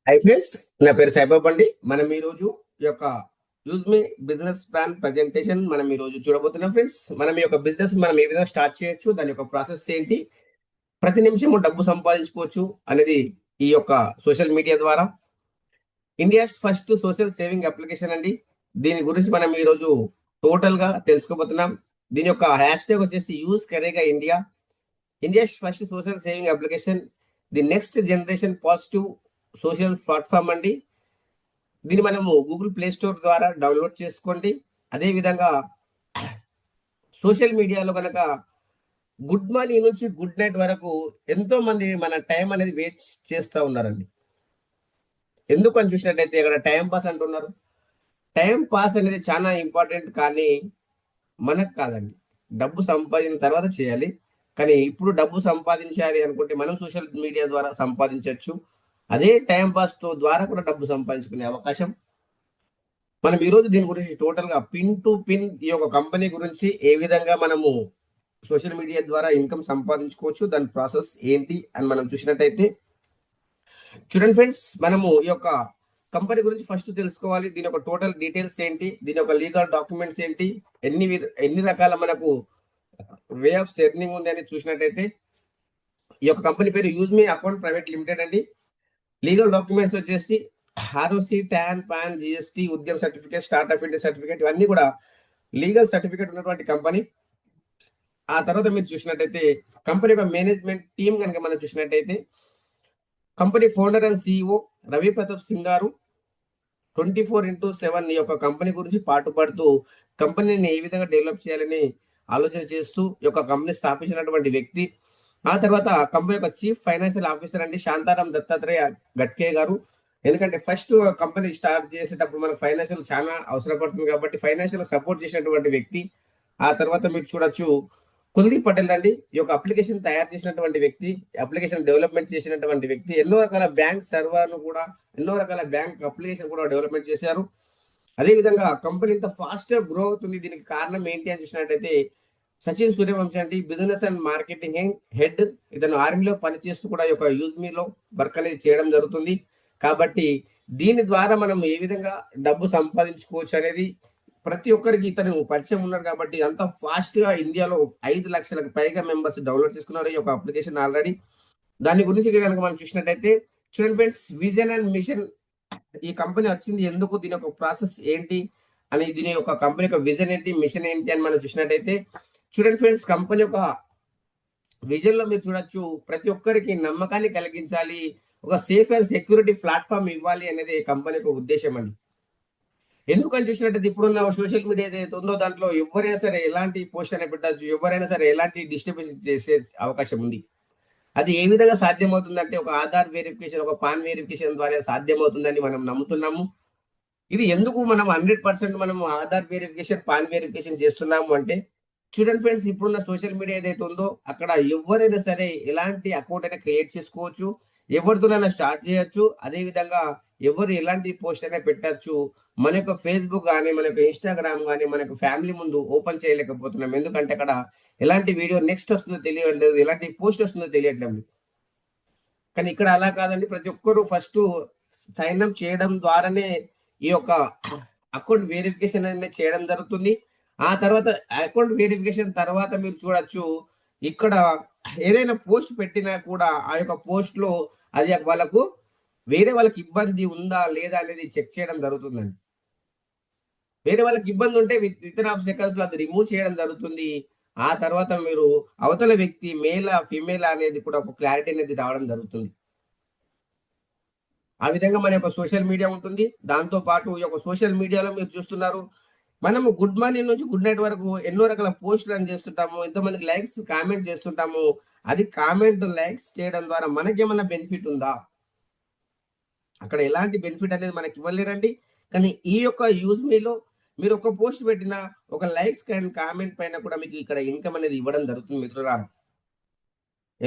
Hi friends, నా పేరు సాయిబాబు అండి. మనం ఈరోజు ఈ యొక్క యూజ్ మీ బిజినెస్ ప్లాన్ ప్రజెంటేషన్ మనం ఈరోజు చూడబోతున్నాం ఫ్రెండ్స్. మనం ఈ యొక్క బిజినెస్ మనం ఏ విధంగా స్టార్ట్ చేయొచ్చు, దాని యొక్క ప్రాసెస్ ఏంటి, ప్రతి నిమిషము డబ్బు సంపాదించుకోవచ్చు అనేది ఈ యొక్క సోషల్ మీడియా ద్వారా India's first social saving application అండి. దీని గురించి మనం ఈరోజు టోటల్ గా తెలుసుకోబోతున్నాం. దీని యొక్క హ్యాష్ ట్యాగ్ వచ్చేసి యూజ్ కరేగా India. India's first social saving application, the next generation positive social platform అండి. దీన్ని మనము గూగుల్ ప్లే స్టోర్ ద్వారా డౌన్లోడ్ చేసుకోండి. అదే విధంగా సోషల్ మీడియాలో కనుక గుడ్ మార్నింగ్ నుంచి గుడ్ నైట్ వరకు ఎంతో మంది మన టైం అనేది వేస్ట్ చేస్తూ ఉన్నారండి. ఎందుకు అని చూసినట్టయితే ఇక్కడ టైం పాస్ అంటున్నారు. టైం పాస్ అనేది చాలా ఇంపార్టెంట్, కానీ మనకు కాదండి. డబ్బు సంపాదించిన తర్వాత చేయాలి. కానీ ఇప్పుడు డబ్బు సంపాదించాలి అనుకుంటే మనం సోషల్ మీడియా ద్వారా సంపాదించవచ్చు. అదే టైం పాస్ ద్వారా కూడా డబ్బు సంపాదించుకునే అవకాశం. మనం ఈరోజు దీని గురించి టోటల్ గా పిన్ టు పిన్ ఈ యొక్క కంపెనీ గురించి ఏ విధంగా మనము సోషల్ మీడియా ద్వారా ఇన్కమ్ సంపాదించుకోవచ్చు, దాని ప్రాసెస్ ఏంటి అని మనం చూసినట్టయితే చూడండి ఫ్రెండ్స్, మనము ఈ యొక్క కంపెనీ గురించి ఫస్ట్ తెలుసుకోవాలి. దీని యొక్క టోటల్ డీటెయిల్స్ ఏంటి, దీని యొక్క లీగల్ డాక్యుమెంట్స్ ఏంటి, ఎన్ని రకాల మనకు వే ఆఫ్ ఎర్నింగ్ ఉంది అని చూసినట్టయితే ఈ యొక్క కంపెనీ పేరు యూజ్ మీ అకౌంట్ ప్రైవేట్ లిమిటెడ్ అండి. లీగల్ డాక్యుమెంట్స్ వచ్చేసి ఆర్ఓసి, ట్యాన్, పాన్, జిఎస్టి, ఉద్యమ సర్టిఫికేట్, స్టార్ట్అప్ ఇండియా సర్టిఫికేట్, ఇవన్నీ కూడా లీగల్ సర్టిఫికేట్ ఉన్నటువంటి కంపెనీ. ఆ తర్వాత మీరు చూసినట్టయితే కంపెనీ యొక్క మేనేజ్మెంట్ టీం కనుక మనం చూసినట్టయితే company founder and CEO Ravi Pratap Singh గారు 24/7 ఈ యొక్క కంపెనీ గురించి పాటుపడుతూ కంపెనీని ఏ విధంగా డెవలప్ చేయాలని ఆలోచన చేస్తూ ఈ యొక్క కంపెనీ స్థాపించినటువంటి వ్యక్తి. ఆ తర్వాత కంపెనీ యొక్క చీఫ్ ఫైనాన్షియల్ ఆఫీసర్ అండి శాంతారాం దత్తాత్రేయ గట్కే గారు. ఎందుకంటే ఫస్ట్ కంపెనీ స్టార్ట్ చేసేటప్పుడు మనకు ఫైనాన్షియల్ చాలా అవసరం పడుతుంది కాబట్టి ఫైనాన్షియల్ సపోర్ట్ చేసినటువంటి వ్యక్తి. ఆ తర్వాత మీరు చూడొచ్చు కుల్దీప్ పటేల్ అండి, ఈ యొక్క అప్లికేషన్ తయారు చేసినటువంటి వ్యక్తి, అప్లికేషన్ డెవలప్మెంట్ చేసినటువంటి వ్యక్తి. ఎన్నో రకాల బ్యాంక్ సర్వర్ను కూడా, ఎన్నో రకాల బ్యాంక్ అప్లికేషన్ కూడా డెవలప్మెంట్ చేశారు. అదేవిధంగా కంపెనీ ఇంత ఫాస్ట్ గా గ్రో అవుతుంది, దీనికి కారణం ఏంటి అని చూసినట్టయితే సచిన్ సూర్యవంశీ అండి, బిజినెస్ అండ్ మార్కెటింగ్ హెడ్. ఇతను ఆర్మీలో పనిచేస్తూ కూడా ఈ యొక్క యూజ్ మీలో వర్క్ అనేది చేయడం జరుగుతుంది. కాబట్టి దీని ద్వారా మనం ఏ విధంగా డబ్బు సంపాదించుకోవచ్చు అనేది ప్రతి ఒక్కరికి ఇతను పరిచయం ఉన్నారు. కాబట్టి అంత ఫాస్ట్ గా ఇండియాలో 5 లక్షలకు పైగా మెంబర్స్ డౌన్లోడ్ చేసుకున్నారు ఈ యొక్క అప్లికేషన్ ఆల్రెడీ. దాని గురించి కనుక మనం చూసినట్టయితే చూడండి ఫ్రెండ్స్, విజన్ అండ్ మిషన్. ఈ కంపెనీ వచ్చింది ఎందుకు, దీని యొక్క ప్రాసెస్ ఏంటి అని, దీని యొక్క కంపెనీ యొక్క విజన్ ఏంటి, మిషన్ ఏంటి అని మనం చూసినట్టయితే చూడండి ఫ్రెండ్స్, కంపెనీ యొక్క విజన్ లో మీరు చూడొచ్చు, ప్రతి ఒక్కరికి నమ్మకాన్ని కలిగించాలి, ఒక సేఫ్ అండ్ సెక్యూరిటీ ప్లాట్ఫామ్ ఇవ్వాలి అనేది కంపెనీ యొక్క ఉద్దేశం అండి. ఎందుకని చూసినట్టయితే ఇప్పుడున్న సోషల్ మీడియా ఏదైతే ఉందో దాంట్లో ఎవరైనా సరే ఎలాంటి పోస్ట్ అయినా పెట్టచ్చు, ఎవరైనా సరే ఎలాంటి డిస్టర్బెన్స్ చేసే అవకాశం ఉంది. అది ఏ విధంగా సాధ్యమవుతుందంటే ఒక ఆధార్ వెరిఫికేషన్, ఒక పాన్ వెరిఫికేషన్ ద్వారా సాధ్యమవుతుందని మనం నమ్ముతున్నాము. ఇది ఎందుకు మనం 100% మనం ఆధార్ వెరిఫికేషన్, పాన్ వెరిఫికేషన్ చేస్తున్నాము అంటే చూడండి ఫ్రెండ్స్, ఇప్పుడున్న సోషల్ మీడియా ఏదైతే ఉందో అక్కడ ఎవరైనా సరే ఎలాంటి అకౌంట్ అయినా క్రియేట్ చేసుకోవచ్చు, ఎవరితోనైనా స్టార్ట్ చేయొచ్చు. అదే విధంగా ఎవరు ఎలాంటి పోస్ట్ అయినా పెట్టచ్చు. మన యొక్క ఫేస్బుక్ కానీ, మన యొక్క ఇన్స్టాగ్రామ్ కానీ, మన యొక్క ఫ్యామిలీ ముందు ఓపెన్ చేయలేకపోతున్నాం. ఎందుకంటే అక్కడ ఎలాంటి వీడియో నెక్స్ట్ వస్తుందో తెలియట్లేదు, ఎలాంటి పోస్ట్ వస్తుందో తెలియట్లేదు. కానీ ఇక్కడ అలా కాదండి. ప్రతి ఒక్కరు ఫస్ట్ సైన్ అప్ చేయడం ద్వారానే ఈ యొక్క అకౌంట్ వెరిఫికేషన్ అనేది చేయడం జరుగుతుంది. ఆ తర్వాత అకౌంట్ వెరిఫికేషన్ తర్వాత మీరు చూడొచ్చు, ఇక్కడ ఏదైనా పోస్ట్ పెట్టినా కూడా ఆ యొక్క పోస్ట్ లో అది వాళ్ళకు వేరే వాళ్ళకి ఇబ్బంది ఉందా లేదా అనేది చెక్ చేయడం జరుగుతుందండి. వేరే వాళ్ళకి ఇబ్బంది ఉంటే విత్ ఆఫ్ సెకండ్స్ లో అది రిమూవ్ చేయడం జరుగుతుంది. ఆ తర్వాత మీరు అవతల వ్యక్తి మేలా ఫిమేల్ అనేది కూడా ఒక క్లారిటీ అనేది రావడం జరుగుతుంది. ఆ విధంగా మన యొక్క సోషల్ మీడియా ఉంటుంది. దాంతో పాటు ఈ యొక్క సోషల్ మీడియాలో మీరు చూస్తున్నారు, మనము గుడ్ మార్నింగ్ నుంచి గుడ్ నైట్ వరకు ఎన్నో రకాల పోస్టులు అని చేస్తుంటాము. ఎంతోమందికి లైక్స్, కామెంట్ చేస్తుంటాము. అది కామెంట్, లైక్స్ చేయడం ద్వారా మనకేమన్నా బెనిఫిట్ ఉందా? అక్కడ ఎలాంటి బెనిఫిట్ అనేది మనకి ఇవ్వలేరండి. కానీ ఈ యొక్క యూజ్ మీలో మీరు ఒక పోస్ట్ పెట్టినా, ఒక లైక్స్ అండ్ కామెంట్ పైన కూడా మీకు ఇక్కడ ఇన్కమ్ అనేది ఇవ్వడం జరుగుతుంది మిత్రులారా.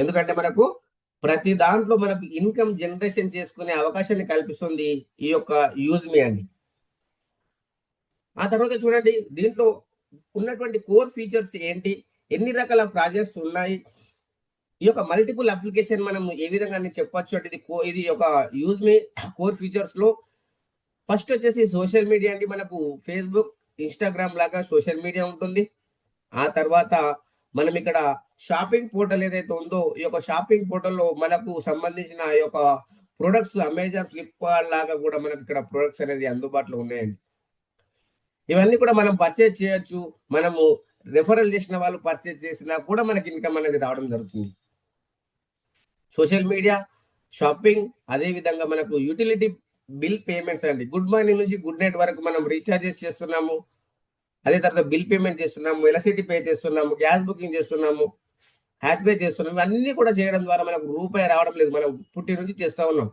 ఎందుకంటే మనకు ప్రతి దాంట్లో మనకు ఇన్కమ్ జనరేషన్ చేసుకునే అవకాశాన్ని కల్పిస్తుంది ఈ యొక్క యూజ్ మీ అండి. ఆ తర్వాత చూడండి, దీంట్లో ఉన్నటువంటి కోర్ ఫీచర్స్ ఏంటి, ఎన్ని రకాల ప్రాజెక్ట్స్ ఉన్నాయి, ఈ యొక్క మల్టిపుల్ అప్లికేషన్ మనం ఏ విధంగా అని చెప్పొచ్చు అంటే ఇది ఒక యూజ్ మీ కోర్ ఫీచర్స్ లో ఫస్ట్ వచ్చేసి సోషల్ మీడియా అండి. మనకు ఫేస్బుక్, ఇన్స్టాగ్రామ్ లాగా సోషల్ మీడియా ఉంటుంది. ఆ తర్వాత మనం ఇక్కడ షాపింగ్ పోర్టల్ ఏదైతే ఉందో ఈ యొక్క షాపింగ్ పోర్టల్‌లో మనకు సంబంధించిన ఈ యొక్క ప్రొడక్ట్స్ అమెజాన్, ఫ్లిప్‌కార్ట్ లాగా కూడా మనకి ఇక్కడ ప్రొడక్ట్స్ అనేది అందుబాటులో ఉన్నాయండి. ఇవన్నీ కూడా మనం పర్చేజ్ చేయొచ్చు. మనము రిఫరల్ చేసిన వాళ్ళు పర్చేజ్ చేసినా కూడా మనకి ఇన్‌కమ్ అనేది రావడం జరుగుతుంది. సోషల్ మీడియా, షాపింగ్, అదే విధంగా మనకు యుటిలిటీ బిల్ పేమెంట్స్ అండి. గుడ్ మార్నింగ్ నుంచి గుడ్ నైట్ వరకు మనం రీచార్జెస్ చేస్తున్నాము. అదే తర్వాత బిల్ పేమెంట్ చేస్తున్నాము, ఎలక్ట్రిసిటీ పే చేస్తున్నాము, గ్యాస్ బుకింగ్ చేస్తున్నాము, హ్యాత్వే చేస్తున్నాం. ఇవన్నీ కూడా చేయడం ద్వారా మనకు రూపాయి రావడం లేదు. మనం పుట్టి నుంచి చేస్తా ఉన్నాం.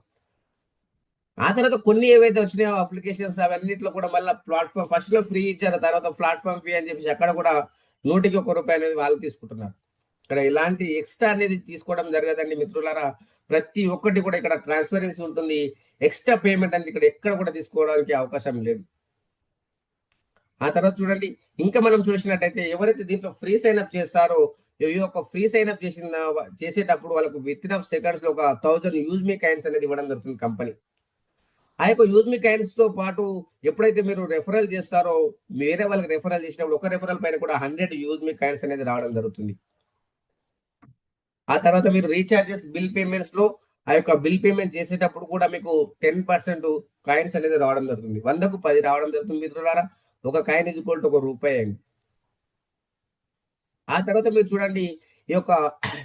ఆ తర్వాత కొన్ని ఏవైతే వచ్చినాయో అప్లికేషన్స్ అవన్నిట్లో కూడా మళ్ళా ప్లాట్‌ఫార్మ్ ఫస్ట్‌లో ఫ్రీ ఇచ్చారు. తర్వాత ప్లాట్‌ఫార్మ్ ఫీ అని చెప్పేసి అక్కడ కూడా నూటికి ఒక రూపాయి అనేది వాళ్ళు తీసుకుంటున్నారు. ఇక్కడ ఇలాంటి ఎక్స్‌ట్రా అనేది తీసుకోవడం జరగదండి మిత్రులారా. ప్రతి ఒక్కటి కూడా ఇక్కడ ట్రాన్స్‌పరెన్సీ ఉంటుంది. ఎక్స్‌ట్రా పేమెంట్ అనేది ఇక్కడ ఎక్కడ కూడా తీసుకోవడానికి అవకాశం లేదు. ఆ తర్వాత చూడండి, ఇంకా మనం చూసినట్టయితే ఎవరైతే దీంట్లో ఫ్రీ సైన్ అప్ చేస్తారో, ఈ యొక్క ఫ్రీ సైన్ అప్ చేసేటప్పుడు వాళ్ళకు వితిన్ ఆఫ్ సెకండ్స్‌లో ఒక 1000 యూజ్ మీ కాయిన్స్ అనేది ఇవ్వడం జరుగుతుంది కంపెనీ. ఆ యొక్క యూజ్ మీ కాయిన్స్‌తో పాటు ఎప్పుడైతే మీరు రెఫరల్ చేస్తారో, వేరే వాళ్ళకి రెఫరల్ చేసినప్పుడు ఒక రెఫరల్ పైన కూడా 100 యూజ్ మీ కాయిన్స్ అనేది రావడం జరుగుతుంది. ఆ తర్వాత మీరు రీచార్జెస్, బిల్ పేమెంట్స్‌లో ఆ యొక్క బిల్ పేమెంట్ చేసేటప్పుడు కూడా మీకు 10% కాయిన్స్ అనేది రావడం జరుగుతుంది. 100కు 10 రావడం జరుగుతుంది మిత్రులారా. ఒక కాయిన్ ఈజ్ ఈక్వల్ టు ఒక రూపాయి అండి. ఆ తర్వాత మీరు చూడండి, ఈ యొక్క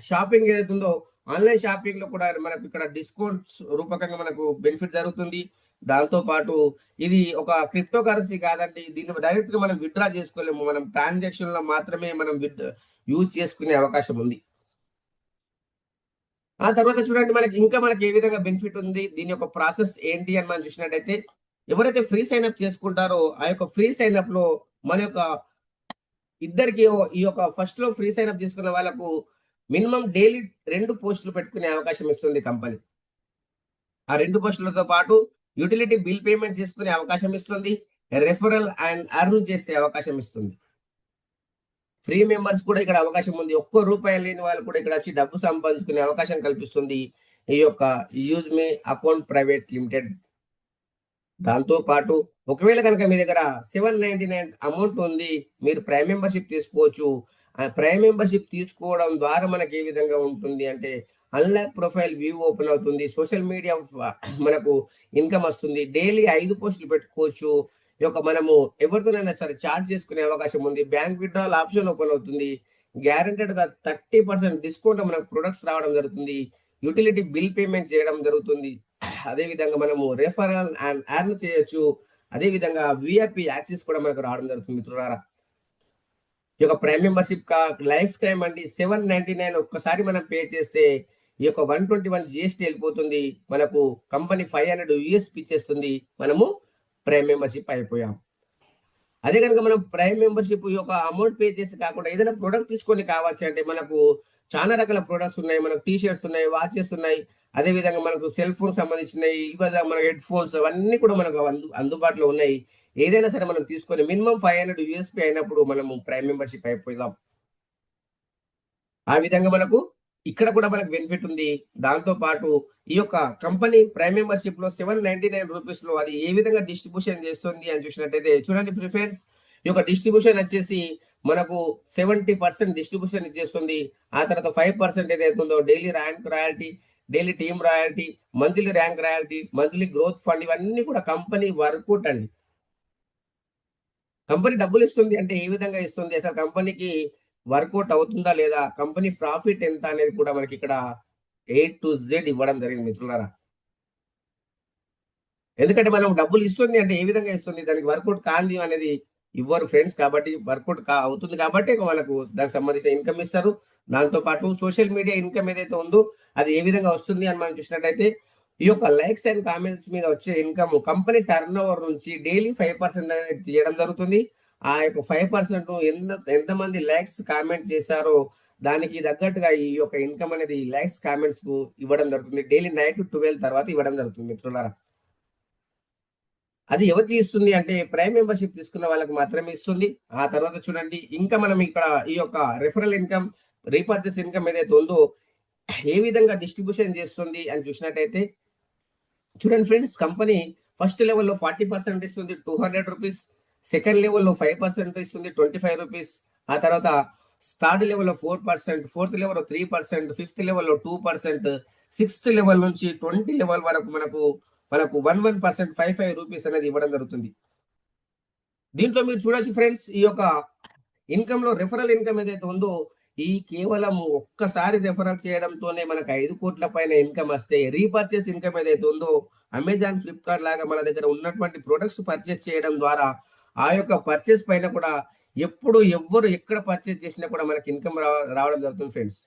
షాపింగ్ ఏదైతే ఉందో, ఆన్‌లైన్ షాపింగ్‌లో కూడా మనకు ఇక్కడ డిస్కౌంట్స్ రూపకంగా మనకు బెనిఫిట్ జరుగుతుంది. దాంతో పాటు ఇది ఒక క్రిప్టో కరెన్సీ కాదండి. దీన్ని డైరెక్ట్‌గా మనం విత్‌డ్రా చేసుకోలేము. మనం ట్రాన్సాక్షన్‌లో మాత్రమే మనం యూజ్ చేసుకునే అవకాశం ఉంది. ఆ తర్వాత చూడండి మనకి ఏ విధంగా బెనిఫిట్ ఉంది. దీని యొక్క ప్రాసెస్ ఏంటి అని మనం చూసినట్టయితే, ఎవరైతే ఫ్రీ సైన్ అప్ చేసుకుంటారో, ఆ యొక్క ఫ్రీ సైన్ అప్‌లో మన యొక్క ఇద్దరికి ఈ యొక్క ఫస్ట్‌లో ఫ్రీ సైన్ అప్ చేసుకున్న వాళ్ళకు మినిమమ్ డైలీ 2 పోస్టులు పెట్టుకునే అవకాశం ఇస్తుంది కంపెనీ. ఆ 2 పోస్టులతో పాటు యుటిలిటీ బిల్ పేమెంట్ చేసుకునే అవకాశం ఇస్తుంది. రెఫరల్ అండ్ ఎర్న్ చేసే అవకాశం ఇస్తుంది. ఫ్రీ మెంబర్స్ కూడా ఇక్కడ అవకాశం ఉంది. ఒక్క రూపాయి లేని వాళ్ళు కూడా ఇక్కడ వచ్చి డబ్బు సంపాదించుకునే అవకాశం కల్పిస్తుంది. ఈ యొక్క యూజ్ మీ అకౌంట్ ప్రైవేట్ లిమిటెడ్. దాంతో పాటు ఒకవేళ గనక మీ దగ్గర 799 అమౌంట్ ఉంది. మీరు ప్రైమ్ మెంబర్‌షిప్ తీసుకోవచ్చు. ఆ ప్రైమ్ మెంబర్‌షిప్ తీసుకోవడం ద్వారా మనకి ఏ విధంగా ఉంటుంది అంటే, అన్‌లాక్ ప్రొఫైల్ వ్యూ ఓపెన్ అవుతుంది. సోషల్ మీడియా మనకు ఇన్‌కమ్ వస్తుంది. డైలీ 5 పోస్టులు పెట్టుకోవచ్చు. ఈ యొక్క మనము ఎవరితోనైనా సరే చాట్ చేసుకునే అవకాశం ఉంది. బ్యాంక్ విత్‌డ్రాయల్ ఆప్షన్ ఓపెన్ అవుతుంది. గ్యారంటెడ్‌గా 30% డిస్కౌంట్ మనకు ప్రొడక్ట్స్ రావడం జరుగుతుంది. యుటిలిటీ బిల్ పేమెంట్ చేయడం జరుగుతుంది. అదే విధంగా మనము రెఫరల్ అండ్ ఎర్న్ చేయొచ్చు. అదే విధంగా విఐపి యాక్సెస్ కూడా మనకు రావడం జరుగుతుంది మిత్రులారా. ఈ యొక్క ప్రైమ్ మెంబర్‌షిప్ లైఫ్ టైమ్ అండి. 799 ఒక్కసారి మనం పే చేస్తే ఈ యొక్క 121 జీఎస్టీ ఎళ్ళిపోతుంది. మనకు కంపెనీ 500 యూఎస్‌పీ ఇచ్చేస్తుంది. మనము ప్రైమ్ మెంబర్‌షిప్ అయిపోయాం. అదే గనుక మనం ప్రైమ్ మెంబర్‌షిప్ ఈ యొక్క అమౌంట్ పే చేసి కాకుండా ఏదైనా ప్రొడక్ట్ తీసుకొని కావచ్చు అంటే మనకు చాలా రకాల ప్రొడక్ట్స్ ఉన్నాయి. మనకు టీ షర్ట్స్ ఉన్నాయి, వాచెస్ ఉన్నాయి. అదే విధంగా మనకు సెల్ ఫోన్ సంబంధించినయి, మన హెడ్ ఫోన్స్ అవన్నీ కూడా మనకు అందుబాటులో ఉన్నాయి. ఏదైనా సరే మనం తీసుకొని మినిమమ్ 500 యూఎస్‌పీ అయినప్పుడు మనము ప్రైమ్ మెంబర్‌షిప్ అయిపోదాం. ఆ విధంగా మనకు ఇక్కడ కూడా మనకు బెనిఫిట్ ఉంది. దాంతో పాటు ఈ యొక్క కంపెనీ ప్రైమ్ మెంబర్‌షిప్‌లో రూ. 799 అది ఏ విధంగా డిస్ట్రిబ్యూషన్ చేస్తుంది అని చూసినట్టయితే చూడండి ఫ్రెండ్స్. ఈ యొక్క డిస్ట్రిబ్యూషన్ వచ్చేసి మనకు 70% డిస్ట్రిబ్యూషన్ ఇచ్చేస్తుంది. ఆ తర్వాత 5% ఏదైతే ఉందో daily rank royalty, daily team royalty, monthly rank royalty, monthly growth fund ఇవన్నీ కూడా కంపెనీ వర్కౌట్ అండి. కంపెనీ డబ్బులిస్తుంది అంటే ఏ విధంగా ఇస్తుంది? అసలు కంపెనీకి వర్కౌట్ అవుతుందా లేదా? కంపెనీ ప్రాఫిట్ ఎంత అనేది కూడా మనకిక్కడ ఏ టు జెడ్ ఇవ్వడం జరిగింది మిత్రులారా. ఎందుకంటే మనం డబ్బులు ఇస్తుంది అంటే ఏ విధంగా ఇస్తుంది? దానికి వర్కౌట్ కానిది అనేది ఇవ్వరు ఫ్రెండ్స్. కాబట్టి వర్కౌట్ అవుతుంది కాబట్టి మనకు దానికి సంబంధించిన ఇన్‌కమ్ ఇస్తారు. దాంతో పాటు సోషల్ మీడియా ఇన్‌కమ్ ఏదైతే ఉందో అది ఏ విధంగా వస్తుంది అని మనం చూసినట్టయితే ఈ యొక్క లైక్స్ అండ్ కామెంట్స్ మీద వచ్చే ఇన్‌కమ్ కంపెనీ టర్నోవర్ నుంచి డైలీ 5% అనేది తీయడం జరుగుతుంది. ఆ యొక్క 5% ఎంతమంది లైక్స్ కామెంట్ చేశారో దానికి తగ్గట్టుగా ఈ యొక్క ఇన్‌కమ్ అనేది లైక్స్ కామెంట్స్‌కు ఇవ్వడం జరుగుతుంది. డైలీ నైట్ 12 తర్వాత ఇవ్వడం జరుగుతుంది మిత్రులారా. అది ఎవరికి ఇస్తుంది అంటే ప్రైమ్ మెంబర్‌షిప్ తీసుకున్న వాళ్ళకి మాత్రమే ఇస్తుంది. ఆ తర్వాత చూడండి ఇంకా మనం ఇక్కడ ఈ యొక్క రిఫరల్ ఇన్‌కమ్, రీపర్చేస్ ఇన్‌కమ్ ఏదైతే ఉందో ఏ విధంగా డిస్ట్రిబ్యూషన్ చేస్తుంది అని చూసినట్టయితే చూడండి ఫ్రెండ్స్, కంపెనీ ఫస్ట్ లెవెల్‌లో 40% ఇస్తుంది, ₹200. సెకండ్ లెవెల్‌లో 5% ఇస్తుంది, ₹25. ఆ తర్వాత థర్డ్ లెవెల్‌లో 4%, ఫోర్త్ లెవెల్‌లో 3%, ఫిఫ్త్ లెవెల్‌లో 2%, సిక్స్త్ లెవెల్ నుంచి 20 లెవెల్ వరకు మనకు 11% ₹55 అనేది ఇవ్వడం జరుగుతుంది. దీంట్లో మీరు చూడొచ్చు ఫ్రెండ్స్, ఈ యొక్క ఇన్‌కమ్‌లో రిఫరల్ ఇన్‌కమ్ ఏదైతే ఉందో, ఈ కేవలం ఒక్కసారి రిఫరల్ చేయడంతోనే మనకు 5,00,00,000 పైన ఇన్‌కమ్ వస్తే, రీపర్చేస్ ఇన్‌కమ్ ఏదైతే ఉందో, అమెజాన్, ఫ్లిప్‌కార్ట్ లాగా మన దగ్గర ఉన్నటువంటి ప్రొడక్ట్స్ పర్చేస్ చేయడం ద్వారా, ఆ యొక్క పర్చేస్ పైన కూడా ఎప్పుడు ఎవ్వరు ఎక్కడ పర్చేస్ చేసినా కూడా మనకి ఇన్‌కమ్ రావడం జరుగుతుంది ఫ్రెండ్స్.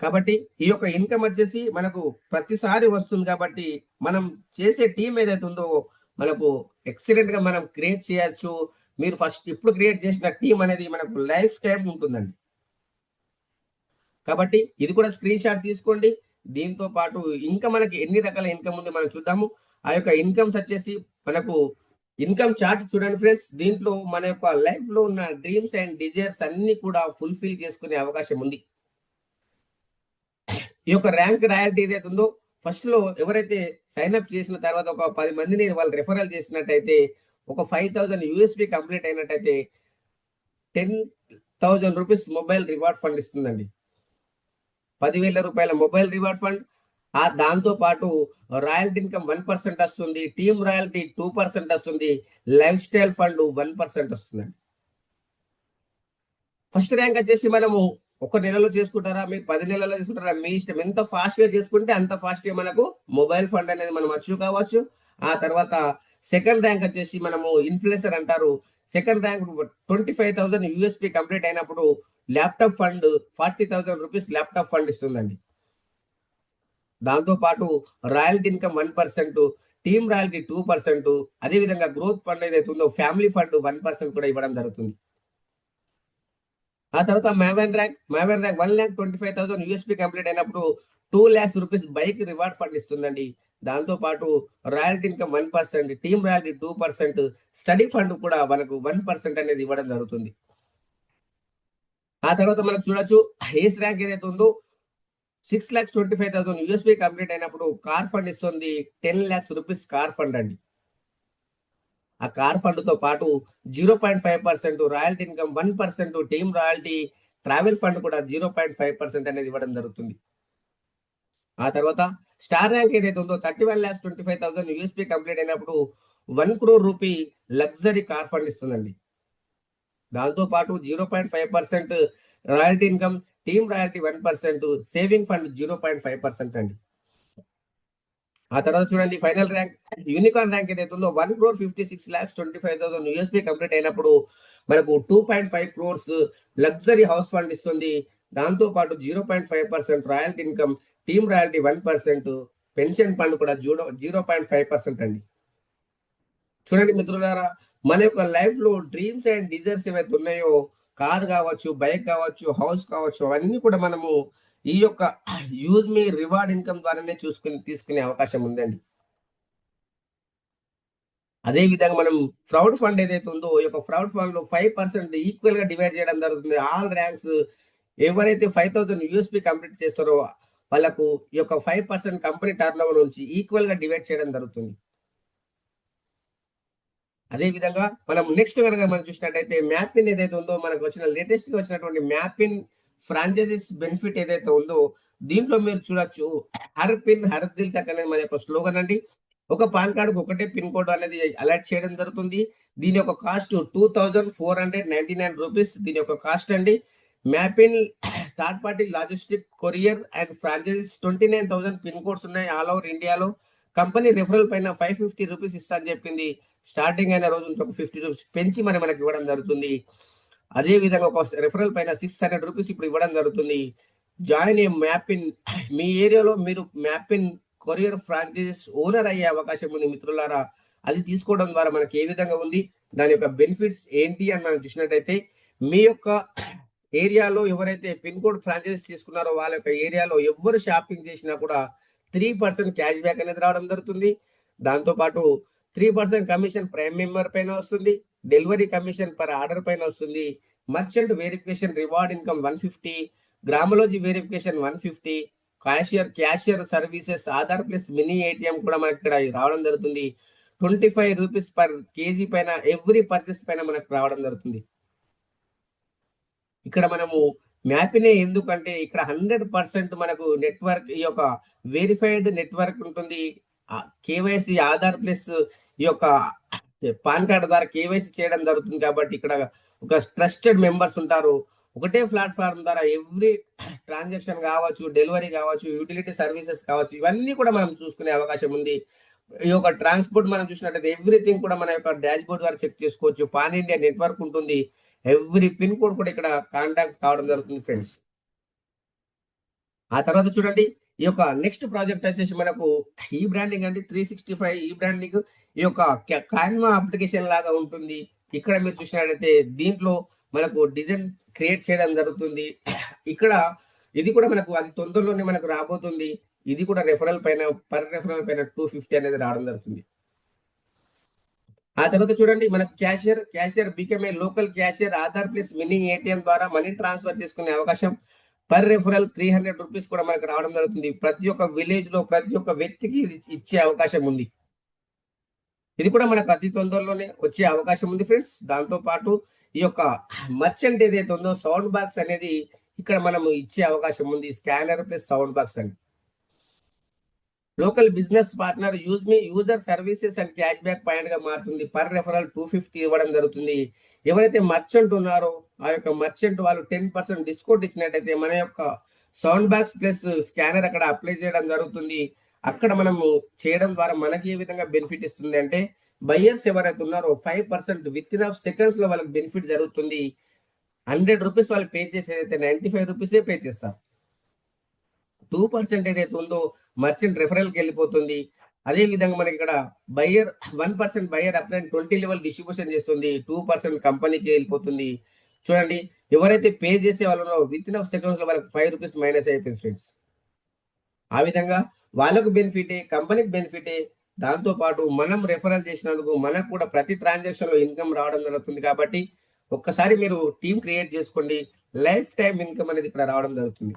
కాబట్టి ఈ యొక్క ఇన్‌కమ్ వచ్చేసి మనకు ప్రతిసారి వస్తుంది కాబట్టి, మనం చేసే టీమ్ ఏదైతే ఉందో మనకు ఎక్సలెంట్‌గా మనం క్రియేట్ చేయొచ్చు. మీరు ఫస్ట్ ఇప్పుడు క్రియేట్ చేసిన టీమ్ అనేది మనకు లైఫ్ టైమ్ ఉంటుందండి. కాబట్టి ఇది కూడా స్క్రీన్ షాట్ తీసుకోండి. దీంతో పాటు ఇంకా మనకి ఎన్ని రకాల ఇన్‌కమ్ ఉంది మనం చూద్దాము. ఆ యొక్క ఇన్‌కమ్స్ వచ్చేసి మనకు ఇన్‌కమ్ చార్ట్ చూడండి ఫ్రెండ్స్. దీంట్లో మన యొక్క లైఫ్‌లో ఉన్న డ్రీమ్స్ అండ్ డిజైర్స్ అన్నీ కూడా ఫుల్‌ఫిల్ చేసుకునే అవకాశం ఉంది. ఈ యొక్క ర్యాంక్ రాయల్టీ ఏదైతే ఉందో, ఫస్ట్‌లో ఎవరైతే సైన్ అప్ చేసిన తర్వాత ఒక 10 మందిని వాళ్ళు రిఫరల్ చేసినట్టయితే, ఒక 5,000 యూఎస్‌పీ కంప్లీట్ అయినట్టయితే ₹10,000 మొబైల్ రివార్డ్ ఫండ్ ఇస్తుందండి. ₹10,000 మొబైల్ రివార్డ్ ఫండ్. దాంతో పాటు రాయల్టీ ఇన్‌కమ్ 1% వస్తుంది. టీమ్ రాయల్టీ 2% వస్తుంది. లైఫ్ స్టైల్ ఫండ్ 1% వస్తుందండి. ఫస్ట్ ర్యాంక్ వచ్చేసి మనము ఒక నెలలో చేసుకుంటారా? మీరు 10 నెలల్లో చేసుకుంటారా? మీ ఇష్టం. ఎంత ఫాస్ట్‌గా చేసుకుంటే అంత ఫాస్ట్‌గా మనకు మొబైల్ ఫండ్ అనేది మనం అచీవ్ కావచ్చు. ఆ తర్వాత సెకండ్ ర్యాంక్ వచ్చేసి మనము ఇన్‌ఫ్లుయెన్సర్ అంటారు. సెకండ్ ర్యాంక్ $25,000 యూఎస్‌పీ కంప్లీట్ అయినప్పుడు ల్యాప్‌టాప్ ఫండ్ ₹40,000 ల్యాప్‌టాప్ ఫండ్ ఇస్తుందండి. దాంతో పాటు రాయల్టీ ఇన్‌కమ్ 1%, టీమ్ రాయల్టీ 2%, అదే విధంగా గ్రోత్ ఫండ్ ఏదైతే ఉందో ఫ్యామిలీ ఫండ్ 1% కూడా ఇవ్వడం జరుగుతుంది. ఆ తర్వాత మావెన్ ర్యాంక్ 1,25,000 యూఎస్‌పీ కంప్లీట్ అయినప్పుడు ₹2,00,000 బైక్ రివార్డ్ ఫండ్ ఇస్తుందండి. దాంతో పాటు royalty income 1%, team royalty 2%, study fund కూడా మనకు 1% అనేది ఇవ్వడం జరుగుతుంది. ఆ తర్వాత మనం చూడొచ్చు, ఏస్ ర్యాంక్ ఏదైతే ఉందో ₹6,25,000 యూఎస్‌పీ కంప్లీట్ అయినప్పుడు కార్ ఫండ్ ఇస్తుంది. ₹10,00,000 కార్ ఫండ్ అండి. ఆ కార్ ఫండ్‌తో పాటు 0.5% royalty income, 1% team royalty, travel fund కూడా 0.5% అనేది ఇవ్వడం జరుగుతుంది. ఆ తర్వాత స్టార్ ర్యాంక్ ఏదైతే ఉందో 31,25,000 యూఎస్‌పీ కంప్లీట్ అయినప్పుడు ₹1,00,00,000 లగ్జరీ కార్ ఫండ్ ఇస్తుందండి. దాంతో పాటు 0.5% royalty income, team royalty 1%, saving fund 0.5% అండి. ఆ తర్వాత చూడండి, ఫైనల్ ర్యాంక్ యూనికార్న్ ర్యాంక్ ఏదైతే ఉందో 1,56,25,000 యూఎస్‌పీ కంప్లీట్ అయినప్పుడు మనకు 2.5 క్రోర్స్ లగ్జరీ హౌస్ ఫండ్ ఇస్తుంది. దాంతో పాటు 0.5% royalty income, team royalty 1%, pension fund కూడా 0.5% అండి. చూడండి మిత్రులారా, మన యొక్క లైఫ్‌లో డ్రీమ్స్ అండ్ డిజైర్స్ ఏవైతే ఉన్నాయో, కార్ కావచ్చు, బైక్ కావచ్చు, హౌస్ కావచ్చు, అవన్నీ కూడా మనము ఈ యొక్క యూజ్ మీ రివార్డ్ ఇన్‌కమ్ ద్వారానే తీసుకునే అవకాశం ఉందండి. అదే విధంగా మనం ఫ్రౌడ్ ఫండ్ ఏదైతే ఉందో, ఈ యొక్క ఫ్రౌడ్ ఫండ్‌లో 5% ఈక్వల్‌గా డివైడ్ చేయడం జరుగుతుంది. ఆల్ ర్యాంక్స్ ఎవరైతే 5,000 యూఎస్‌పీ కంప్లీట్ చేస్తారో వాళ్ళకు ఈ యొక్క 5% కంపెనీ టర్నోవర్ నుంచి ఈక్వల్‌గా డివైడ్ చేయడం జరుగుతుంది. అదే విధంగా మనం నెక్స్ట్ గనక మనం చూసినట్టయితే మ్యాపిన్ ఏదైతే ఉందో, మనకు వచ్చిన లేటెస్ట్‌గా వచ్చినటువంటి మ్యాపిన్ ఫ్రాంచైజీస్ బెనిఫిట్ ఏదైతే ఉందో, దీంట్లో మీరు చూడొచ్చు, హర్ పిన్ హర్ దిల్ తక్ అనేది మన యొక్క స్లోగన్ అండి. ఒక పాన్ కార్డ్‌కి ఒకటే పిన్ కోడ్ అనేది అలర్ట్ చేయడం జరుగుతుంది. దీని యొక్క కాస్ట్ ₹2,499 దీని యొక్క కాస్ట్ అండి. Mapping third party logistic, courier and franchisees 29,000 pin codes ఉన్నాయి ఆల్ ఓవర్ ఇండియాలో. కంపెనీ రిఫరల్ పైన ₹550 ఇస్తా అని చెప్పింది. స్టార్టింగ్ అయిన రోజు నుంచి ఒక ₹50 పెంచి మనకి ఇవ్వడం జరుగుతుంది. అదే విధంగా ఒక రిఫరల్ పైన ₹600 ఇప్పుడు ఇవ్వడం జరుగుతుంది. Join a మ్యాపిన్. మీ ఏరియాలో మీరు మ్యాపిన్ కొరియర్ ఫ్రాంచైజీస్ ఓనర్ అయ్యే అవకాశం ఉంది మిత్రులారా. అది తీసుకోవడం ద్వారా మనకి ఏ విధంగా ఉంది, దాని యొక్క బెనిఫిట్స్ ఏంటి అని మనం చూసినట్టయితే, మీ యొక్క ఏరియాలో ఎవరైతే పిన్ కోడ్ ఫ్రాంచైజీస్ తీసుకున్నారో వాళ్ళ యొక్క ఏరియాలో ఎవ్వరు షాపింగ్ చేసినా కూడా 3% క్యాష్ బ్యాక్ అనేది రావడం జరుగుతుంది. దాంతో పాటు 3% కమిషన్ ప్రైమ్ మెంబర్ పైన వస్తుంది. డెలివరీ కమిషన్ పర్ ఆర్డర్ పైన వస్తుంది. మర్చెంట్ వెరిఫికేషన్ రివార్డ్ ఇన్‌కమ్ 150, గ్రామలోజీ verification 150, cashier services, Aadhaar plus mini ATM కూడా మనకి ఇక్కడ రావడం జరుగుతుంది. 25 రూపీస్ పర్ కేజీ పైన ఎవ్రీ పర్చేస్ పైన మనకు రావడం జరుగుతుంది. ఇక్కడ మనము మ్యాపినే ఎందుకంటే ఇక్కడ 100% మనకు నెట్వర్క్ ఈ యొక్క వెరిఫైడ్ నెట్వర్క్ ఉంటుంది. కేవైసీ ఆధార్ ప్లస్ ఈ యొక్క పాన్ కార్డ్ ద్వారా కేవైసీ చేయడం జరుగుతుంది కాబట్టి ఇక్కడ ఒక ట్రస్టెడ్ మెంబర్స్ ఉంటారు. ఒకటే ప్లాట్ఫామ్ ద్వారా ఎవ్రీ ట్రాన్సాక్షన్ కావచ్చు, డెలివరీ కావచ్చు, యూటిలిటీ సర్వీసెస్ కావచ్చు, ఇవన్నీ కూడా మనం చూసుకునే అవకాశం ఉంది. ఈ యొక్క ట్రాన్స్పోర్ట్ మనం చూసినట్టయితే ఎవ్రీథింగ్ కూడా మన యొక్క డాష్ బోర్డ్ ద్వారా చెక్ చేసుకోవచ్చు. పాన్ ఇండియా నెట్వర్క్ ఉంటుంది. ఎవ్రీ పిన్ కోడ్ కూడా ఇక్కడ కాంటాక్ట్ కావడం జరుగుతుంది ఫ్రెండ్స్. ఆ తర్వాత చూడండి, ఈ యొక్క నెక్స్ట్ ప్రాజెక్ట్ వచ్చేసి మనకు ఈ బ్రాండింగ్ అండి. 365 ఈ బ్రాండింగ్ ఈ యొక్క కాన్వా అప్లికేషన్ లాగా ఉంటుంది. ఇక్కడ మీరు చూసినట్టయితే దీంట్లో మనకు డిజైన్ క్రియేట్ చేయడం జరుగుతుంది. ఇక్కడ ఇది కూడా మనకు అది తొందరలోనే మనకు రాబోతుంది. ఇది కూడా రెఫరల్ పైన పర్ రెఫరల్ పైన 250 అనేది రావడం జరుగుతుంది. ఆ తర్వాత చూడండి, మనకు cashier become a local cashier, Aadhaar plus mini ATM ద్వారా మనీ ట్రాన్స్ఫర్ చేసుకునే అవకాశం. పర్ రెఫరల్ 300 రూపీస్ కూడా మనకు రావడం జరుగుతుంది. ప్రతి ఒక్క విలేజ్ లో ప్రతి ఒక్క వ్యక్తికి ఇచ్చే అవకాశం ఉంది. ఇది కూడా మనకు అతి తొందరలోనే వచ్చే అవకాశం ఉంది ఫ్రెండ్స్. దాంతో పాటు ఈ యొక్క మర్చెంట్ ఏదైతే ఉందో సౌండ్ బాక్స్ అనేది ఇక్కడ మనము ఇచ్చే అవకాశం ఉంది. స్కానర్ ప్లస్ సౌండ్ బాక్స్ అని. Local business partner user services and cash back point గా మారుతుంది. పర్ రెఫరల్ 250 ఇవ్వడం జరుగుతుంది. ఎవరైతే మర్చెంట్ ఉన్నారో ఆ యొక్క మర్చెంట్ వాళ్ళు 10% డిస్కౌంట్ ఇచ్చినట్టయితే మన యొక్క సౌండ్ బాక్స్ ప్లస్ స్కానర్ అక్కడ అప్లై చేయడం జరుగుతుంది. అక్కడ మనము చేయడం ద్వారా మనకి ఏ విధంగా బెనిఫిట్ ఇస్తుంది అంటే, బయ్యర్స్ ఎవరైతే ఉన్నారో 5% విత్ ఇన్ ఆఫ్ సెకండ్స్ లో వాళ్ళకి బెనిఫిట్ జరుగుతుంది. 100 రూపీస్ వాళ్ళు పే చేసేదైతే 95 రూపీసే పే చేస్తారు. 2% ఏదైతే ఉందో మర్చెంట్ రెఫరల్ కి వెళ్ళిపోతుంది. అదే విధంగా మనకి ఇక్కడ 1% బయ్యర్ అప్లై 20 లెవెల్ డిస్ట్రిబ్యూషన్ చేస్తుంది. 2% కంపెనీకి వెళ్ళిపోతుంది. చూడండి, ఎవరైతే పే చేసే వాళ్ళు విత్ ఇన్ ఆఫ్ సెకండ్స్ లో వాళ్ళకి 5 రూపీస్ మైనస్ అయిపోయింది ఫ్రెండ్స్. ఆ విధంగా వాళ్ళకు బెనిఫిటే, కంపెనీకి బెనిఫిటే. దాంతో పాటు మనం రెఫరల్ చేసినందుకు మనకు కూడా ప్రతి ట్రాన్సాక్షన్ లో ఇన్కమ్ రావడం జరుగుతుంది. కాబట్టి ఒక్కసారి మీరు టీమ్ క్రియేట్ చేసుకోండి. లైఫ్ టైం ఇన్కమ్ అనేది ఇక్కడ రావడం జరుగుతుంది.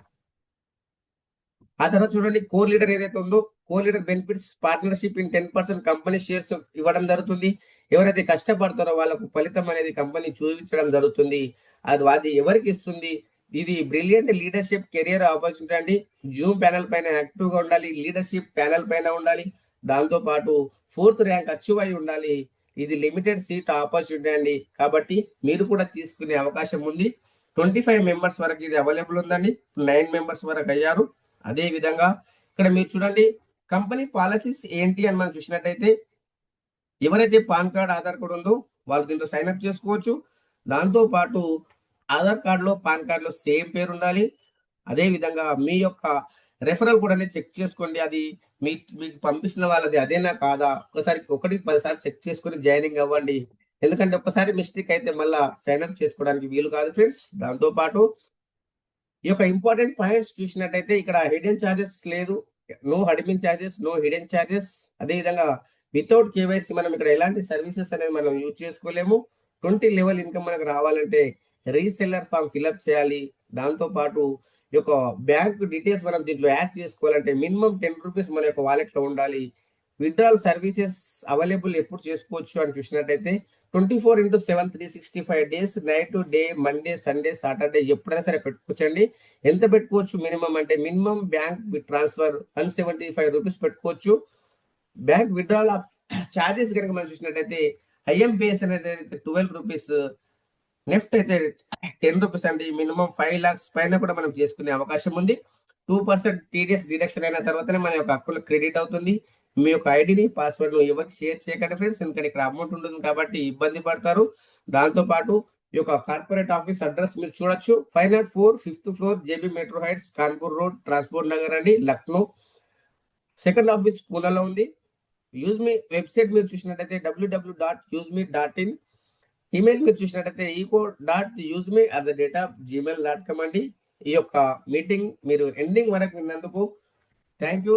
ఆ తర్వాత చూడండి, కోర్ లీడర్ ఏదైతే ఉందో core leader benefits partnership in 10% company shares ఇవ్వడం జరుగుతుంది. ఎవరైతే కష్టపడతారో వాళ్ళకు ఫలితం అనేది కంపెనీ చూపించడం జరుగుతుంది. అది ఎవరికి ఇస్తుంది? ఇది బ్రిలియంట్ లీడర్షిప్ కెరియర్ ఆపర్చునిటీ అండి. జూమ్ ప్యానల్ పైన యాక్టివ్ గా ఉండాలి. లీడర్షిప్ ప్యానల్ పైన ఉండాలి. దాంతో పాటు 4th ర్యాంక్ అచీవ్ అయి ఉండాలి. ఇది లిమిటెడ్ సీట్ ఆపర్చునిటీ అండి. కాబట్టి మీరు కూడా తీసుకునే అవకాశం ఉంది. 25 మెంబర్స్ వరకు ఇది అవైలబుల్ ఉందండి. 9 మెంబర్స్ వరకు అయ్యారు. అదే విధంగా ఇక్కడ మీరు చూడండి, కంపెనీ పాలసీస్ ఏంటి అని మనం చూసినట్టయితే, ఎవరైతే పాన్ కార్డ్ ఆధార్ కార్డు ఉందో వాళ్ళు దీంట్లో సైన్ అప్ చేసుకోవచ్చు. దాంతో పాటు ఆధార్ కార్డులో పాన్ కార్డులో సేమ్ పేరు ఉండాలి. అదే విధంగా మీ యొక్క రెఫరల్ కూడా చెక్ చేసుకోండి. అది మీకు పంపిస్తున్న వాళ్ళది అదేనా కాదా ఒకసారి 1-10 సార్లు చెక్ చేసుకొని జాయినింగ్ అవ్వండి. ఎందుకంటే ఒక్కసారి మిస్టేక్ అయితే మళ్ళా సైన్ అప్ చేసుకోవడానికి వీలు కాదు ఫ్రెండ్స్. దాంతో పాటు ఈ యొక్క ఇంపార్టెంట్ పాయింట్స్ చూసినట్టయితే ఇక్కడ హిడెన్ చార్జెస్ లేదు. No admin charges, no hidden charges. అదే విధంగా వితౌట్ కేవైసీ మనం ఇక్కడ ఎలాంటి సర్వీసెస్ అనేది మనం యూజ్ చేసుకోలేము. 20 లెవెల్ ఇన్కమ్ మనకు రావాలంటే రీసెల్లర్ ఫామ్ ఫిల్అప్ చేయాలి. దాంతో పాటు ఈ యొక్క బ్యాంక్ డీటెయిల్స్ మనం దీంట్లో యాడ్ చేసుకోవాలంటే మినిమం 10 రూపీస్ మన యొక్క వాలెట్ లో ఉండాలి. విత్డ్రాల్ సర్వీసెస్ అవైలబుల్ ఎప్పుడు చేసుకోవచ్చు అని చూసినట్టయితే 24/7 365 days, night day, Monday, Sunday, Saturday ఎప్పుడైనా సరే పెట్టుకోవచ్చండి. ఎంత పెట్టుకోవచ్చు మినిమం అంటే, మినిమం బ్యాంక్ ట్రాన్స్ఫర్ 175 రూపీస్ పెట్టుకోవచ్చు. బ్యాంక్ విత్డ్రాల్ చార్జెస్ కనుక మనం చూసినట్టయితే ఐఎంపిఎస్ అనేది 12 రూపీస్, నెఫ్ట్ అయితే 10 రూపీస్ అండి. మినిమం 5 lakhs పైన కూడా మనం చేసుకునే అవకాశం ఉంది. 2% టీడీఎస్ డిడక్షన్ అయిన తర్వాతనే మన యొక్క అకౌంట్ క్రెడిట్ అవుతుంది. మీ యొక్క ఐడిని పాస్వర్డ్ ఎవరికి షేర్ చేయకండి ఫ్రెండ్స్, ఎందుకంటే ఇక్కడ అమౌంట్ ఉంటుంది కాబట్టి ఇబ్బంది పడతారు. దాంతో పాటు ఈ యొక్క కార్పొరేట్ ఆఫీస్ అడ్రస్ మీరు చూడొచ్చు. 504 5th floor JB metro heights, Kanpur road, transport Nagar అండి, లక్నో. సెకండ్ ఆఫీస్ పూనాలో ఉంది. యూజ్ మీ వెబ్సైట్ మీరు చూసినట్టయితే www.useme.in. ఈమెయిల్ మీరు చూసినట్టయితే eco.useme@gmail.com అండి. ఈ యొక్క మీటింగ్ మీరు ఎండింగ్ వరకు విన్నందుకు thank you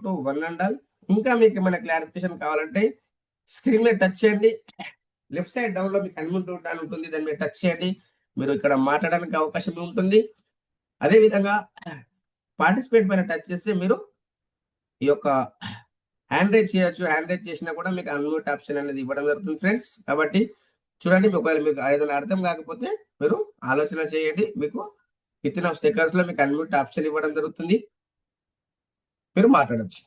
to one and all. ఇంకా మీకు ఏమైనా క్లారిఫికేషన్ కావాలంటే స్క్రీన్ మీద టచ్ చేయండి. లెఫ్ట్ సైడ్ డౌన్ లో మీకు అన్మ్యూట్ బటన్ ఉంటుంది, దాని మీద టచ్ చేయండి. మీరు ఇక్కడ మాట్లాడడానికి అవకాశం ఉంటుంది. అదే విధంగా పార్టిసిపేట్ పైన టచ్ చేస్తే మీరు ఈ యొక్క హ్యాండ్ రైజ్ చేయొచ్చు. హ్యాండ్ రైజ్ చేసినా కూడా మీకు అన్‌మ్యూట్ ఆప్షన్ అనేది ఇవ్వడం జరుగుతుంది ఫ్రెండ్స్. కాబట్టి చూడండి ఒకవేళ మీకు ఏదైనా అర్థం కాకపోతే మీరు ఆలోచన చేయండి. మీకు వితిన్ ఆఫ్ సెకండ్స్‌లో మీకు అన్‌మ్యూట్ ఆప్షన్ ఇవ్వడం జరుగుతుంది. మీరు మాట్లాడొచ్చు.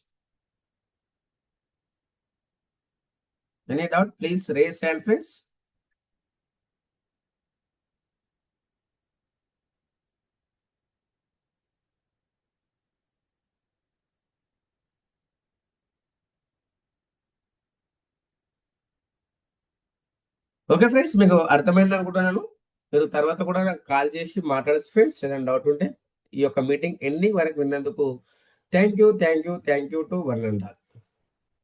Any doubt please raise hand friends. Okay friends. మీకు అర్థమైందనుకుంటున్నాను. మీరు తర్వాత కూడా నాకు కాల్ చేసి మాట్లాడొచ్చు ఫ్రెండ్స్. ఏదైనా డౌట్ ఉంటే. ఈ యొక్క మీటింగ్ ఎండింగ్ వరకు విన్నందుకు thank you to one and all.